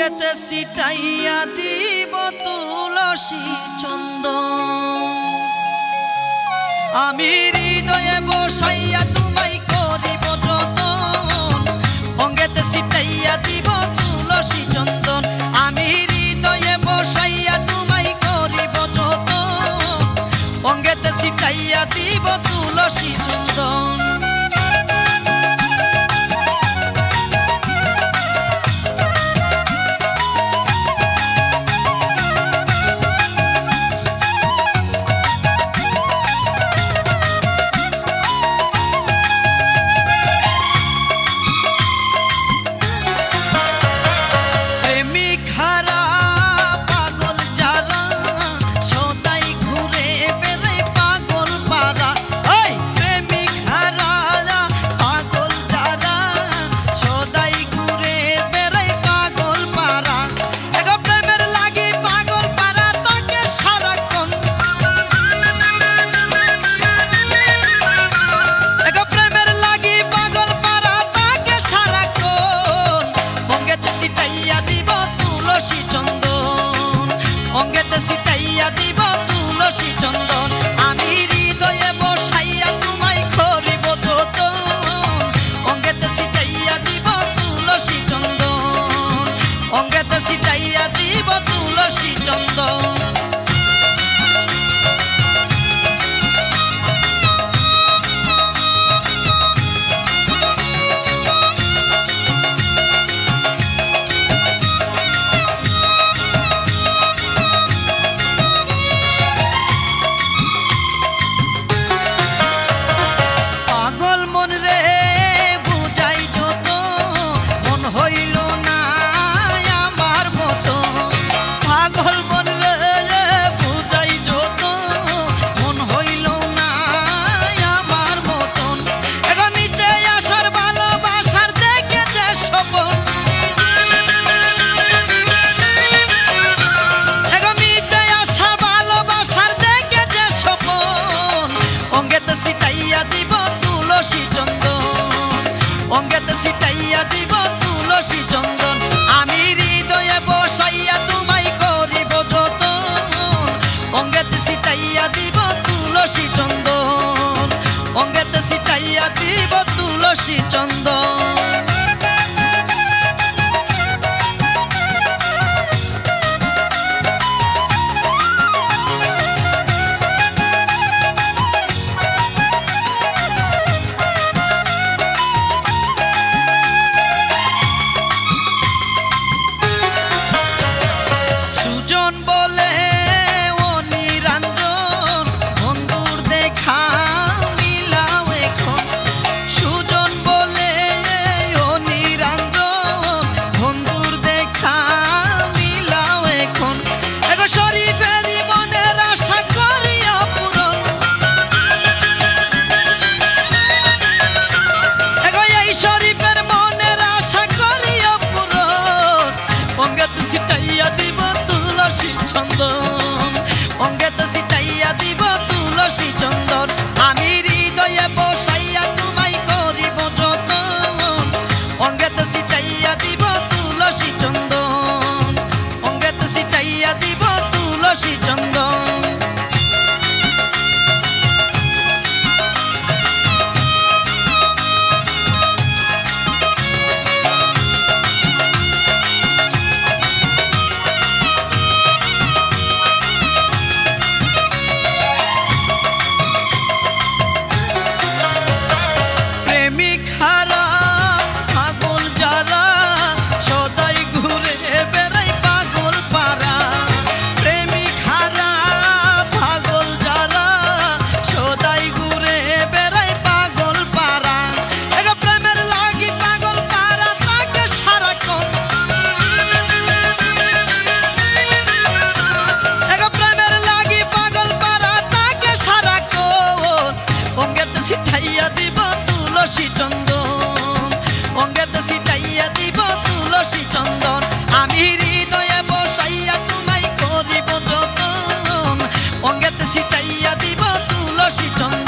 অঙ্গেতে ছিটাইয়া দিব তুলসী চন্দন আমি হৃদয়ে বসাইয়া তোমায় করিব যতন অঙ্গেতে ছিটাইয়া দিব তুলসী চন্দন আমি হৃদয়ে বসাইয়া তোমায় করিব যতন অঙ্গেতে ছিটাইয়া দিব তুলসী চন্দন অঙ্গেতে ছিটাইয়া দিব তুলসী চন্দন আমি হৃদয়ে বসাইয়া তোমায় করিব যতন অঙ্গেতে ছিটাইয়া দিব তুলসী চন্দন অঙ্গেতে ছিটাইয়া দিব তুলসী চন্দন অঙ্গেতে ছিটাইয়া দিব তুলসী চন্দন আমি হৃদয়ে বসাইয়া তোমায় করিব যতন অঙ্গেতে ছিটাইয়া দিব তুলসী চন্দন অঙ্গেতে ছিটাইয়া দিব তুলসী চন্দন তুলসী চন্দন অঙ্গেতে ছিটাইয়া দিব তুলসী চন্দন আমি হৃদয়ে বসাইয়া তোমায় করিব যতন অঙ্গেতে ছিটাইয়া দিব তুলসী চন্দন